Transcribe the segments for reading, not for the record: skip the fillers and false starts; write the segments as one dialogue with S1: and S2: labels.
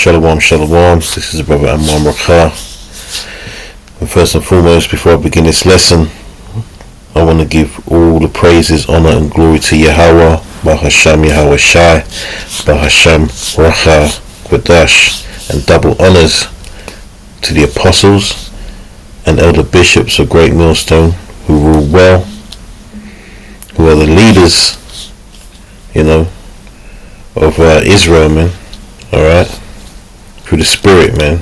S1: Shalom, shalom. This is Brother Amram Rakha. And first and foremost, before I begin this lesson, I want to give all the praises, honor, and glory to Yahweh, Bahasham Yahweh Shai, Bahasham Racha Kwadash, and double honors to the apostles and elder bishops of Great Millstone who rule well, who are the leaders, of Israel, man. Alright, through the Spirit, man.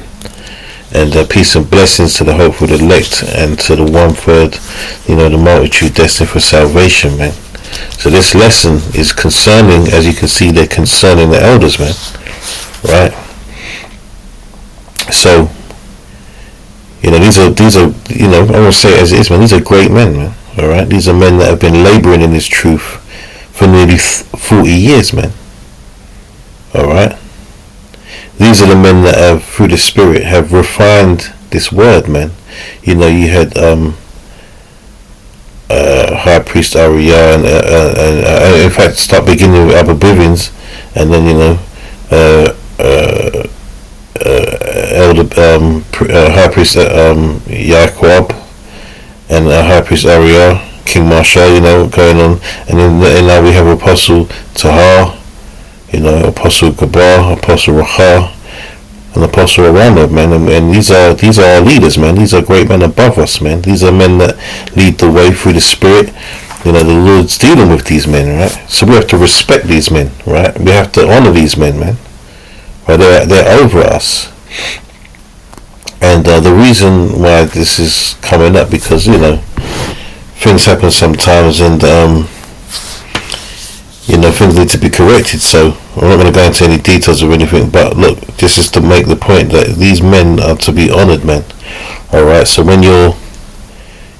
S1: And peace and blessings to the hopeful elect and to the 1/3, the multitude destined for salvation, man. So this lesson is concerning, as you can see, they're concerning the elders, man. Right? So, these are, I want to say it as it is, man. These are great men, man. Alright? These are men that have been laboring in this truth for nearly 40 years, man. Alright? These are the men that have, through the Spirit, have refined this word, man. You had High Priest Ariah, and in fact, start beginning with Abba Bivens, and then Elder High Priest Yaquab, and High Priest Ariah, King Marshall, going on, and then now we have Apostle Tahar, Apostle Gabar, Apostle Racha, and Apostle Arana, man, and these are our leaders, man. These are great men above us, man. These are men that lead the way through the Spirit. The Lord's dealing with these men, right? So we have to respect these men, right? We have to honor these men, man. Right? They're over us. And the reason why this is coming up, because things happen sometimes, and things need to be corrected. So I'm not going to go into any details or anything, but look, this is to make the point that these men are to be honored, man. Alright, so when you're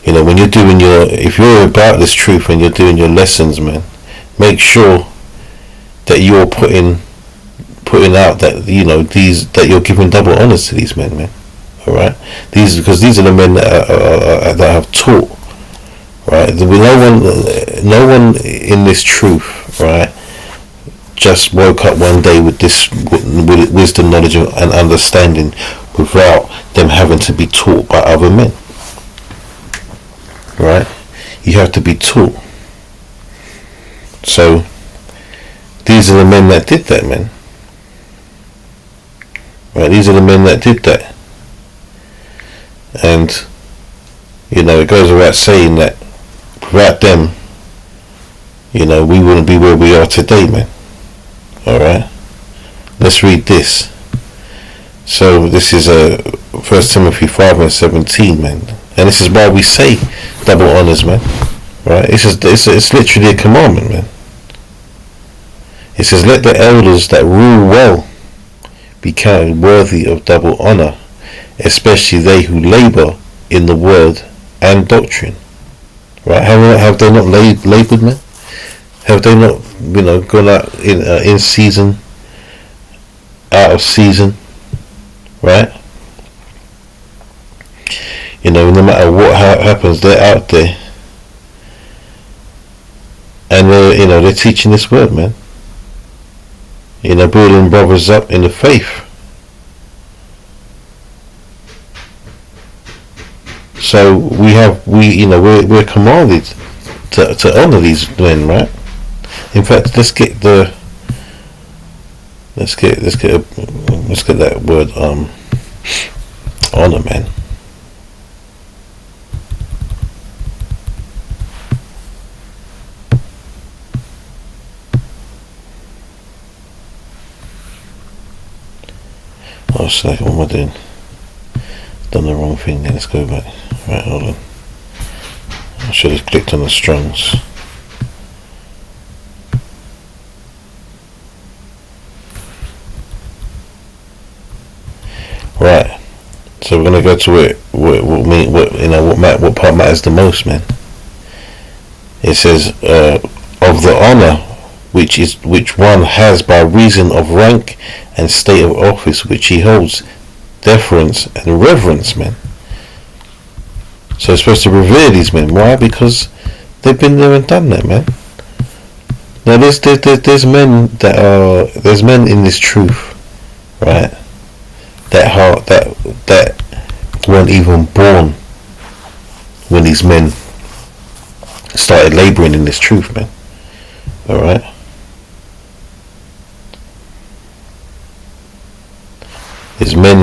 S1: doing if you're about this truth and you're doing your lessons, man, make sure that you're putting out that, that you're giving double honors to these men, man. Alright, because these are the men that have taught. Right, no one in this truth, right, just woke up one day with this wisdom, knowledge, and understanding without them having to be taught by other men. Right, you have to be taught. So these are the men that did that, man. Right, these are the men that did that, and it goes without saying that without them, we wouldn't be where we are today, man. Alright? Let's read this. So this is 1 Timothy 5:17, man. And this is why we say double honors, man. Right? It's literally a commandment, man. It says, let the elders that rule well be counted worthy of double honor, especially they who labor in the word and doctrine. Right? Have they not labored, man? Have they not, gone out in season, out of season? Right? No matter what happens, they're out there, and they're teaching this word, man. Building brothers up in the faith. So we're commanded to honor these men, right? In fact, let's get that word honor, man. Oh, sorry, what am I doing? Done the wrong thing. Let's go back. Right, hold on. I should have clicked on the Strongs. Right. So we're gonna go to it. What part matters the most, man? It says of the honor which one has by reason of rank and state of office which he holds, deference and reverence, man. So it's supposed to revere these men. Why? Because they've been there and done that, man. Now there's men in this truth, right? that weren't even born when these men started laboring in this truth, man. All right. There's men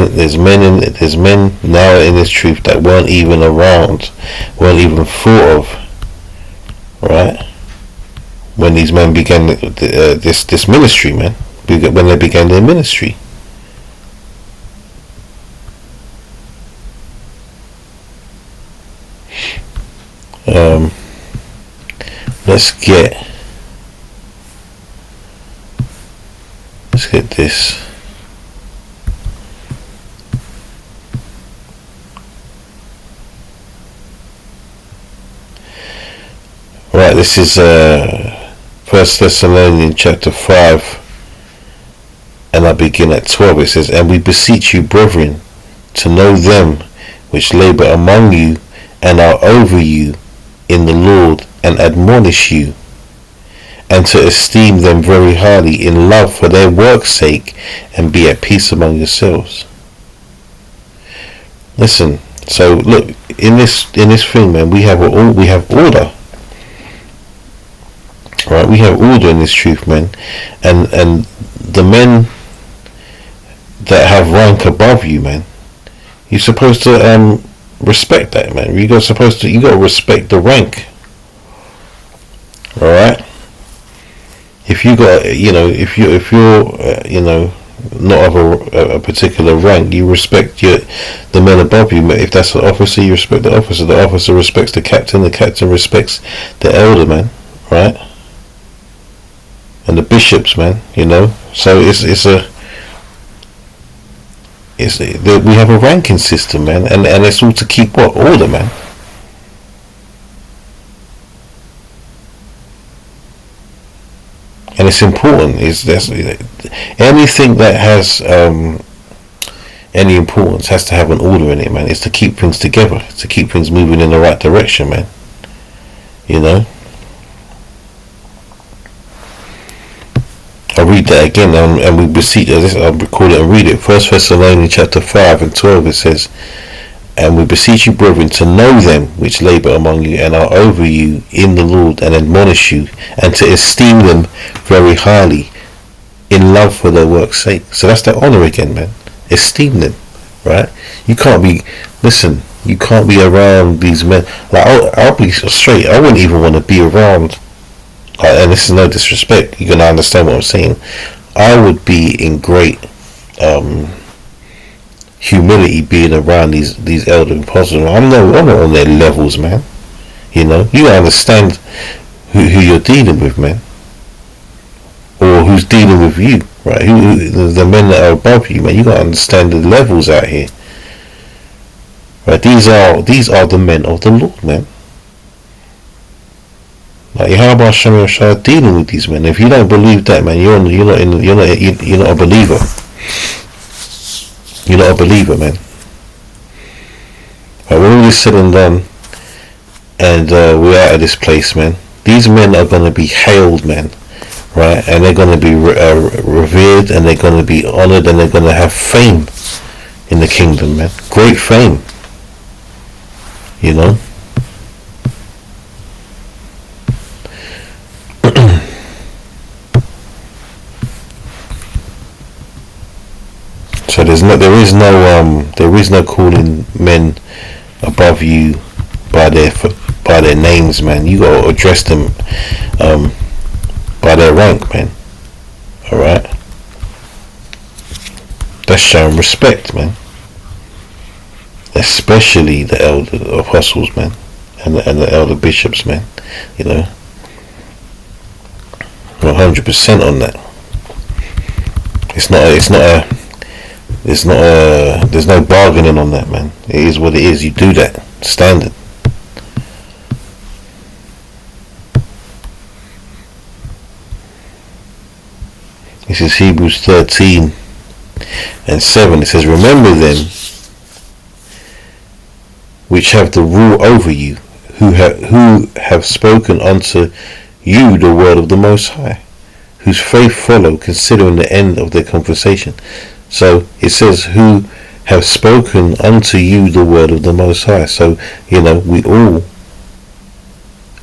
S1: now in this truth that weren't even around, weren't even thought of, right? When these men began this ministry, man, when they began their ministry. Let's get this. Right, this is 1 Thessalonians chapter 5, and I begin at 12. It says, "And we beseech you, brethren, to know them which labour among you and are over you in the Lord, and admonish you, and to esteem them very highly in love for their work's sake, and be at peace among yourselves." Listen, so look, in this thing, man, we have order. Right, we have order in this truth, man, and the men that have rank above you, man, you're supposed to respect that, man. You got to respect the rank. All right. If you got, if you're not of a particular rank, you respect the men above you. If that's an officer, you respect the officer. The officer respects the captain respects the elder, man. Right. And the bishops, man, so we have a ranking system, man, and it's all to keep what? Order, man. And it's important, anything that has any importance has to have an order in it, man. It's to keep things together, to keep things moving in the right direction, man. I'll read that again, and we beseech. I'll record it and read it. 1 Thessalonians chapter 5 and 12. It says, "And we beseech you, brethren, to know them which labour among you and are over you in the Lord, and admonish you, and to esteem them very highly, in love for their work's sake." So that's the honour again, man. Esteem them, right? You can't be around these men. Like I'll be straight. I wouldn't even want to be around. And this is no disrespect. You're gonna understand what I'm saying. I would be in great humility being around these elder apostles. I'm not on their levels, man. You understand who you're dealing with, man, or who's dealing with you, right? The men that are above you, man. You gotta understand the levels out here, right? These are the men of the Lord, man. Like, how about Shem Shah dealing with these men? If you don't believe that, man, you're not a believer. You're not a believer, man. Right, when all is said and done, and we're out of this place, man, these men are going to be hailed, man, right? And they're going to be revered, and they're going to be honoured, and they're going to have fame in the kingdom, man. Great fame, So there is no calling men above you by their names, man. You gotta address them by their rank, man. All right. That's showing respect, man. Especially the elder apostles, man, and the elder bishops, man. 100% on that. There's no bargaining on that, man. It is what it is. You do that. Standard. This is Hebrews 13 and 7. It says, "Remember them which have the rule over you, who have spoken unto you the word of the Most High, whose faith follow, considering the end of their conversation." So it says who have spoken unto you the word of the Most High. So, we all,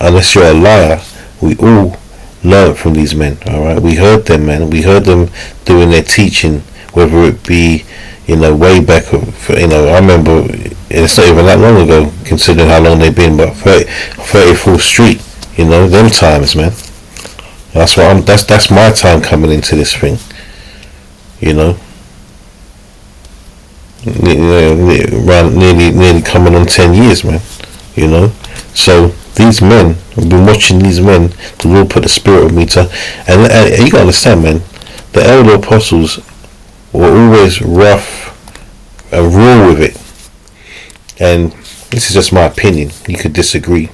S1: unless you're a liar, we all learn from these men, alright? We heard them, man. We heard them doing their teaching, whether it be, way back, I remember, it's not even that long ago, considering how long they've been, but 34th Street, them times, man. That's my time coming into this thing, nearly coming on 10 years, man, so these men, I've been watching these men, the Lord put the spirit of me to, and you gotta understand, man, the elder apostles were always rough and raw with it, and this is just my opinion, you could disagree,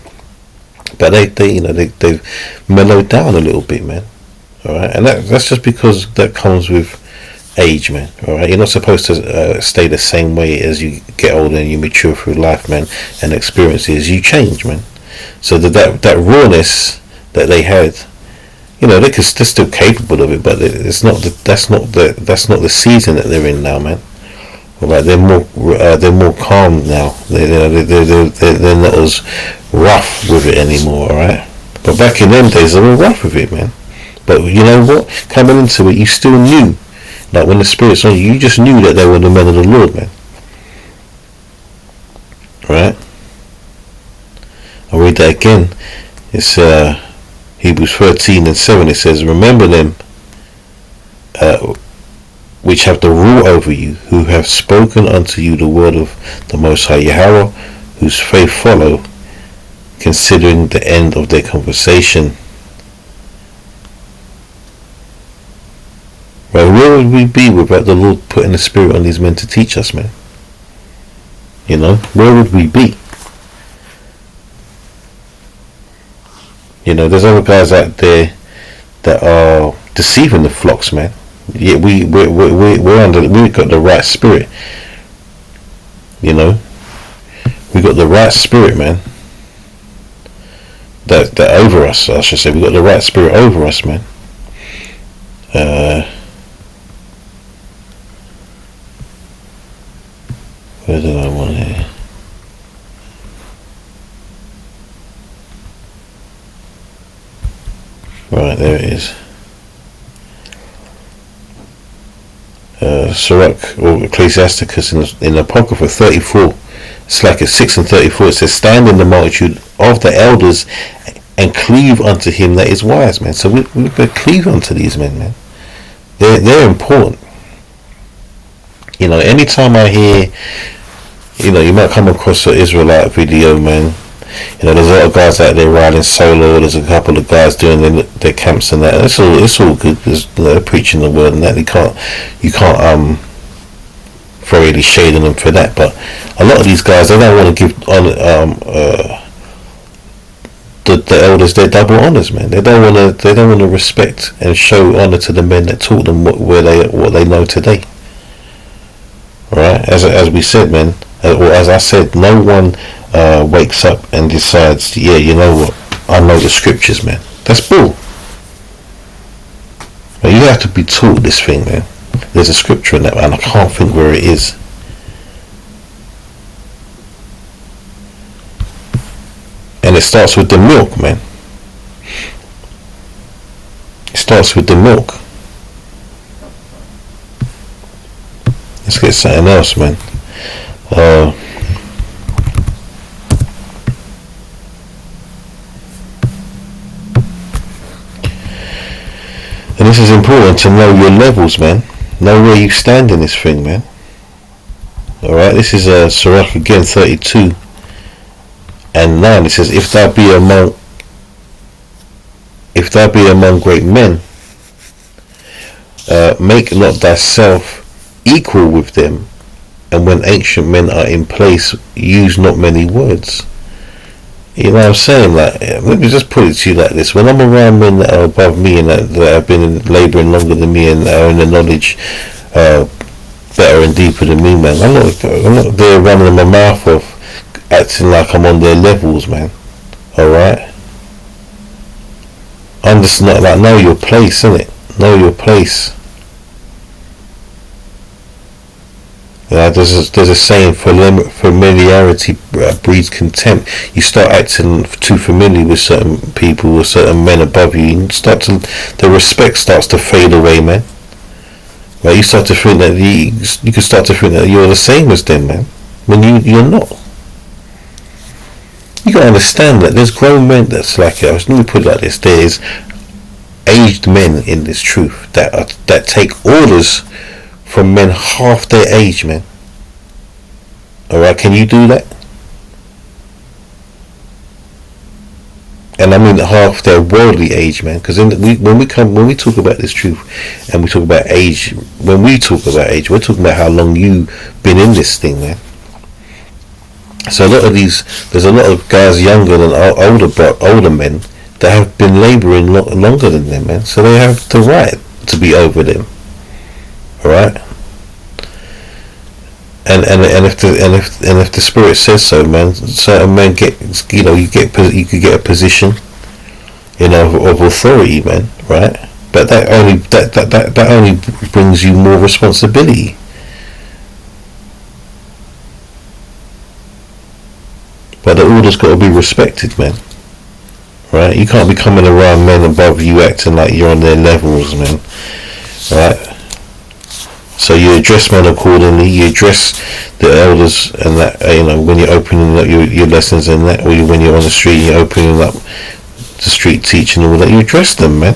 S1: but they've mellowed down a little bit, man, alright, and that's just because that comes with age, man, alright, you're not supposed to stay the same way as you get older and you mature through life, man, and experiences, you change, man, so that rawness that they had, they're still capable of it, but that's not the season that they're in now, man. Alright, they're more calm now. They're not as rough with it anymore, alright. But back in them days, they were rough with it, man. But you know what? Coming into it, you still knew, like when the Spirit's on you, you just knew that they were the men of the Lord, man. Right? I'll read that again. It's Hebrews 13:7. It says, remember them which have the rule over you, who have spoken unto you the word of the Most High Yahweh, whose faith follow, considering the end of their conversation. Right, where would we be without the Lord putting the Spirit on these men to teach us, man? Where would we be? There's other guys out there that are deceiving the flocks, man. Yeah, we've got the right spirit. We got the right spirit, man. That over us, I should say. We got the right spirit over us, man. Where did I want here? Right, there it is. Sirach or Ecclesiasticus in Apocrypha 34, it's like a 6:34. It says, stand in the multitude of the elders and cleave unto him that is wise, man. So we've got to cleave unto these men, man. They're important. Anytime I hear, you might come across an Israelite video, man. There's a lot of guys out there riding solo. There's a couple of guys doing their camps and that. It's all good. They're preaching the word and that. You can't throw any shade on them for that. But a lot of these guys, they don't want to give the elders their double honors, man. They don't want to respect and show honor to the men that taught them what they know today. Right? As we said, man. Or as I said, no one wakes up and decides, yeah, you know what, I know the scriptures, man. That's bull. But you have to be taught this thing, man. There's a scripture in that, and I can't think where it is. And it starts with the milk, man. It starts with the milk. Let's get something else, man. And this is important to know your levels, man. Know where you stand in this thing, man. Alright, this is Sirach again 32:9. It says, if thou be among great men, make not thyself equal with them, and when ancient men are in place, use not many words. You know what I'm saying? Like, let me just put it to you like this: when I'm around men that are above me and that have been labouring longer than me and are in the knowledge better and deeper than me, man, I'm not there running my mouth off, acting like I'm on their levels, man. Alright? I'm just not like, know your place, innit? Know your place. There's a saying, familiarity breeds contempt. You start acting too familiar with certain people or certain men above you, and the respect starts to fade away, man. Right? You start to think that you can start to think that you're the same as them, man, when you're not. You gotta understand that there's grown men that's like us. Let me put it like this: there's aged men in this truth that take orders from men half their age, man. Alright, can you do that? And I mean half their worldly age, man. Because when we talk about this truth, and we talk about age, when we talk about age, we're talking about how long you've been in this thing, man. So there's a lot of guys younger than older men that have been labouring longer than them, man. So they have the right to be over them. Alright? And if the spirit says so, man, certain men get, you could get a position, of authority, man, right? But that only brings you more responsibility. But the order's got to be respected, man. Right? You can't be coming around men above you acting like you're on their levels, man. Right? So you address men accordingly. You address the elders and that, when you're opening up your lessons and that, or when you're on the street, you're opening up the street teaching and all that. You address them, man.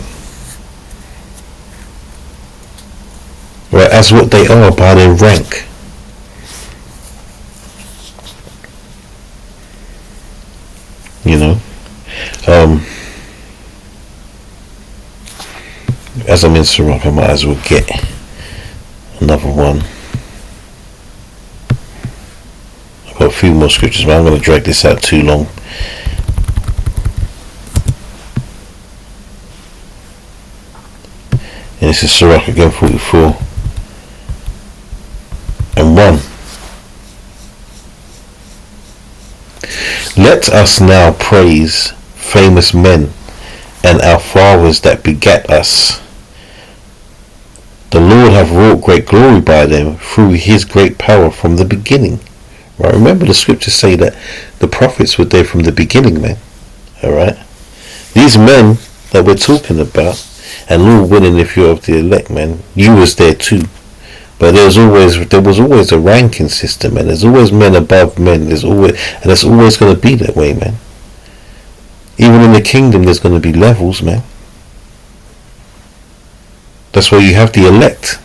S1: Right? As what they are by their rank. As I'm in Sirach, I might as well get another one. I've got a few more scriptures, but I'm going to drag this out too long. And this is Sirach again, 44 and 1. Let us now praise famous men and our fathers that begat us. The Lord hath wrought great glory by them through his great power from the beginning. Right? Remember the scriptures say that the prophets were there from the beginning, man. Alright? These men that we're talking about, and Lord willing, if you're of the elect, man, you was there too. But there was always a ranking system, man. There's always men above men. It's always going to be that way, man. Even in the kingdom, there's going to be levels, man. That's why you have the elect.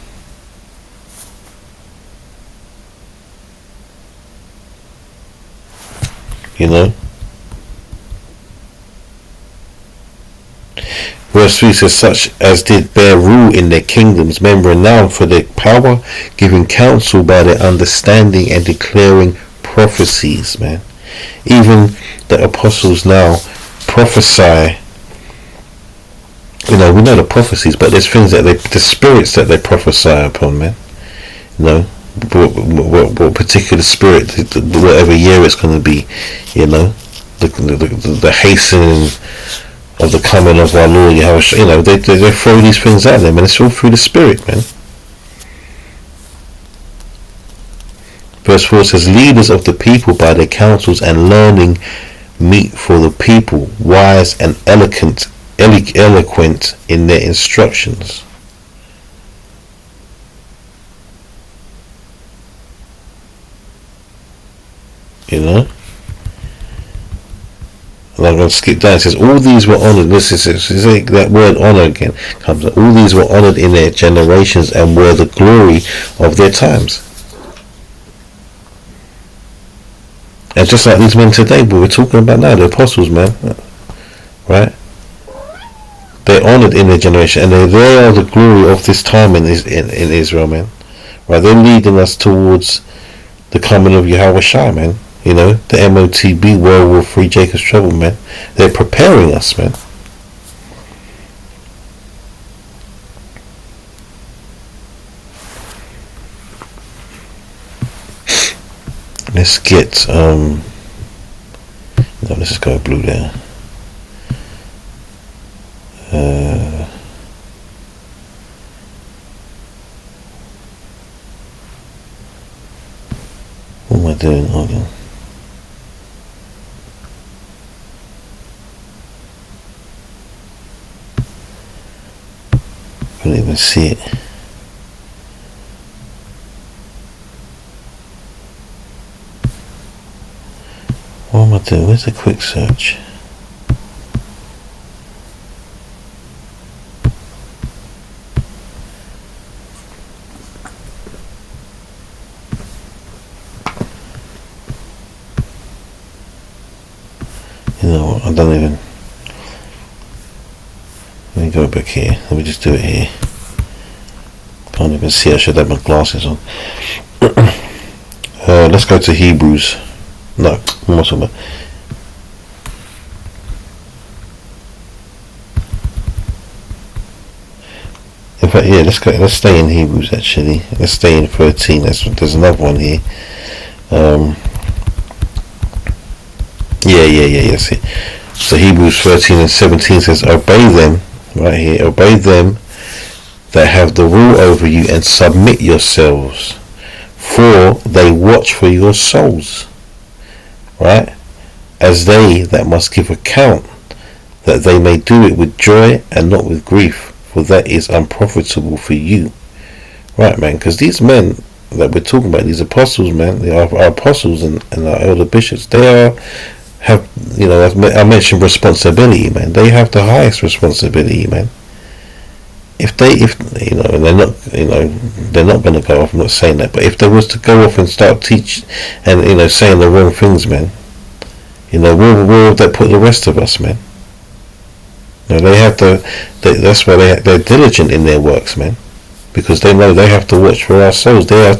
S1: Verse 3 says, such as did bear rule in their kingdoms, men renowned for their power, giving counsel by their understanding and declaring prophecies, man. Even the apostles now prophesy. We know the prophecies, but there's things that the spirits that they prophesy upon, man. What particular spirit, whatever year it's going to be, the hastening of the coming of our Lord, they throw these things at them, and it's all through the spirit, man. Verse 4 says, leaders of the people by their counsels and learning meet for the people, wise and eloquent in their instructions. And I'm going to skip down. It says, all these were honoured. This is that word honour again comes. All these were honoured in their generations and were the glory of their times. And just like these men today, but we're talking about now, the apostles, man, right? They're honoured in their generation, and they are the glory of this time in Israel, man. Right? They're leading us towards the coming of Yahweh Shai, man. The MOTB, World War III, Jacob's Trouble, man. They're preparing us, man. Let's get let's just go blue there. I doing? Hold on. Couldn't even see it. What am I doing? Where's the quick search? You know what? I don't even. Let me go back here. Let me just do it here. Can't even see. I should have my glasses on. Let's go to Hebrews. No, I'm not talking about. In fact, yeah, let's go. Let's stay in Hebrews. Actually, let's stay in 13. There's another one here. Yeah. See. So Hebrews 13 and 17 says, "Obey them." Right here, obey them that have the rule over you, and submit yourselves, for they watch for your souls, right, as they that must give account, that they may do it with joy and not with grief, for that is unprofitable for you. Right, man, because these men that we're talking about, these apostles, man, they are our apostles and our elder bishops, have, you know, as I mentioned, responsibility, man. They have the highest responsibility, man. If you know, and they're not going to go off. I'm not saying that, but if they was to go off and start teach and, you know, saying the wrong things, man, you know, where would that put the rest of us, man? You know, they have to. That's why they're diligent in their works, man, because they know they have to watch for our souls. They are,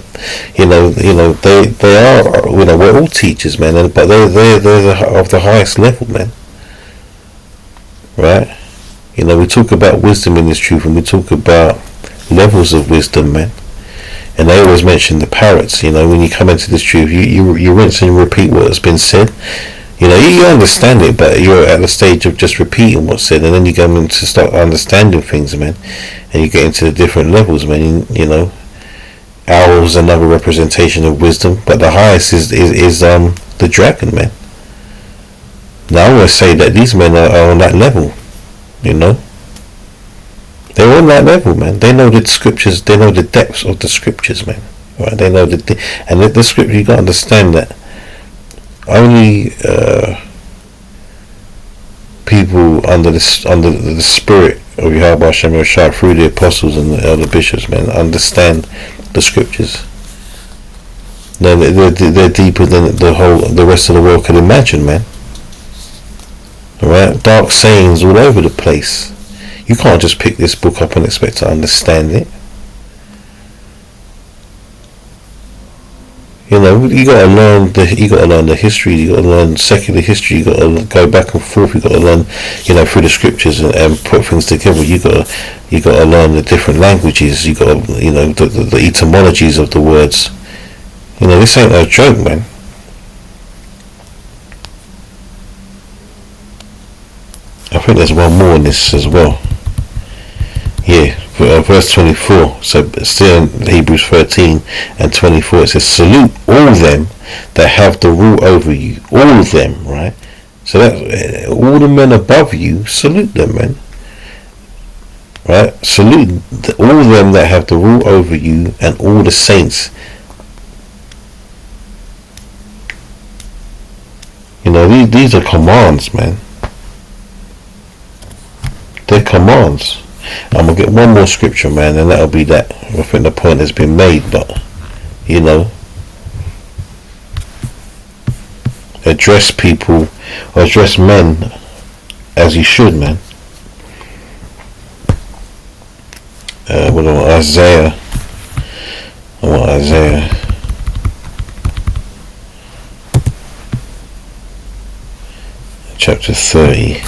S1: they are, you know, we're all teachers, man, but they're of the highest level, man. Right? You know, we talk about wisdom in this truth, and we talk about levels of wisdom, man. And they always mention the parrots. You know, when you come into this truth, you rinse and repeat what has been said. You know, you understand it, but you're at the stage of just repeating what's said, and then you go into start understanding things, man. And you get into the different levels, man. You know, owl's another representation of wisdom, but the highest is the dragon, man. Now I always say that these men are on that level. You know, they're on that level, man. They know the scriptures. They know the depths of the scriptures, man. Right? They know the scripture. You got to understand that only people under the spirit of Yahweh Hashem Yahshua through the apostles and the elder bishops, man, understand the scriptures. They're deeper than the rest of the world can imagine, man. Alright, dark sayings all over the place. You can't just pick this book up and expect to understand it. You know, you gotta learn the history. You gotta learn secular history. You gotta go back and forth. You gotta learn, you know, through the scriptures and put things together. You gotta learn the different languages. You gotta, you know, the etymologies of the words. You know, this ain't no joke, man. I think there's one more in this as well. Yeah, verse 24. So still in Hebrews 13 and 24, it says, "Salute all them that have the rule over you." All of them, right? So that all the men above you, salute them, man. Right? Salute all of them that have the rule over you, and all the saints. You know, these are commands, man. They're commands. I'm gonna get one more scripture, man, and that'll be that. I think the point has been made, but you know, address people or address men as you should, man. What about Isaiah? Isaiah. Chapter 30.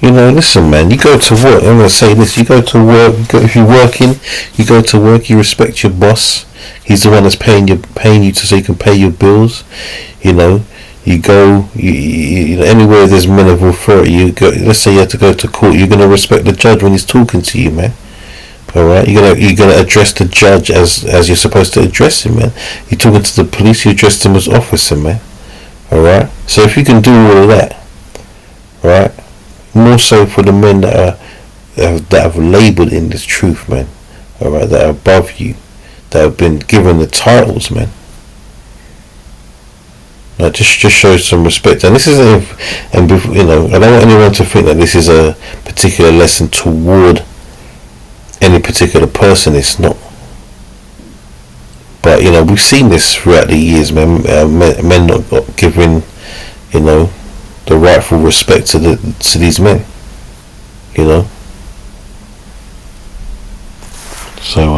S1: You know, listen, man, you go to work. I'm going to say this. You go to work. If you're working, you go to work. You respect your boss. He's the one that's paying you so you can pay your bills. You know, you go. You know, anywhere there's men of authority, you go. Let's say you have to go to court. You're going to respect the judge when he's talking to you, man. All right, you're gonna address the judge as you're supposed to address him, man. You're talking to the police, you address them as officer, man. All right. So if you can do all of that, right, more so for the men that have laboured in this truth, man. All right, that are above you, that have been given the titles, man. Just show some respect, and this isn't, and you know, I don't want anyone to think that this is a particular lesson toward any particular person. It's not. But you know, we've seen this throughout the years, man. Men not giving, you know, the rightful respect to these men. You know. So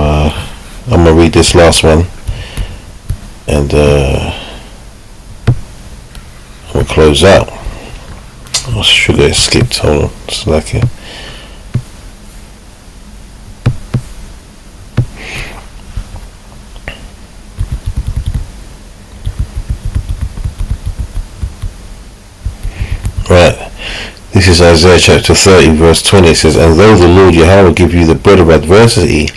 S1: I'm gonna read this last one, and I'm gonna close out. Oh, sugar it skipped. Hold on, it's like it. Right. This is Isaiah chapter 30, verse 20. It says, "And though the Lord Yahweh give you the bread of adversity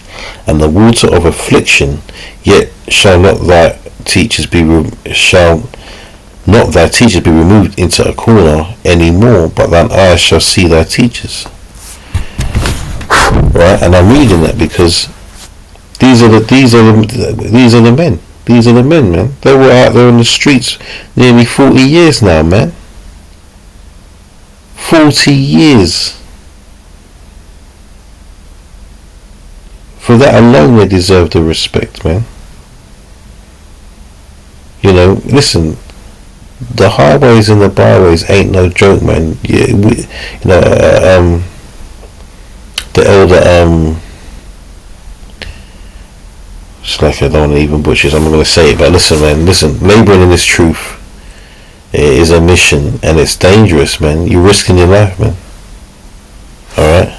S1: and the water of affliction, yet shall not thy teachers be removed into a corner any more, but thine eyes shall see thy teachers." Right, and I'm reading that because these are the men. These are the men, man. They were out there in the streets nearly 40 years now, man. 40 years. For that alone, they deserve the respect, man. You know, listen, the highways and the byways ain't no joke, man. Yeah, the elder, it's like I don't want to even butcher it, I'm not going to say it, but listen, man, labouring in this truth is a mission, and it's dangerous, man. You're risking your life, man. Alright?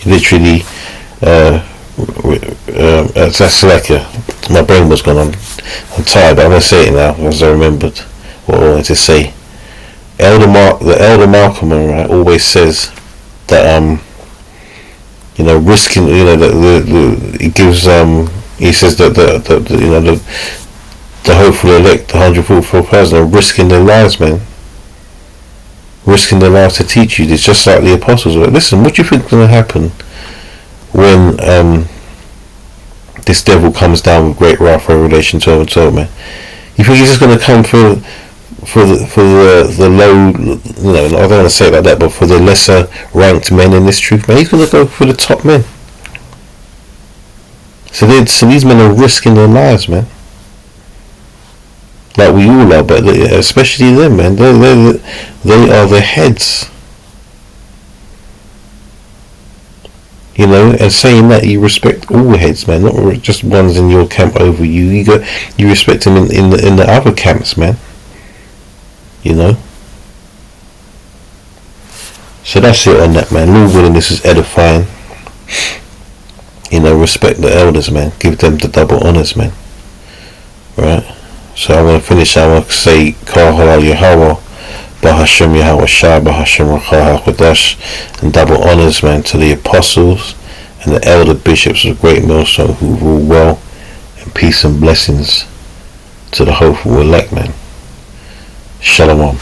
S1: You literally, that's like my brain was gone. I'm tired, but I'm going to say it now, as I remembered what I wanted to say. The elder Malcolm, right, always says that, you know, risking, you know, he gives, he says that the hopeful elect, the 144,000, are risking their lives, man. Risking their lives to teach you. It's just like the apostles were. Listen, what do you think is going to happen when this devil comes down with great wrath, Revelation 12 and 12, man? You think he's just going to come for the low, you know, I don't want to say it like that, but for the lesser ranked men in this truth, man? He's going to go for the top men. So these men are risking their lives, man. Like we all are, but especially them, man. They are the heads. You know, and saying that, you respect all heads, man, not just ones in your camp over you. You respect them in the other camps, man. You know. So that's it on that, man. Lord willing, this is edifying. You know, respect the elders, man. Give them the double honours, man. Right? So I'm going to finish. I'm going to say, Kal Halal Yahweh, Bahashem Yahweh Shah, Bahashem Rakah HaKodash, and double honours, man, to the apostles and the elder bishops of Great Millstone who rule well, and peace and blessings to the hopeful elect, man. Shalom.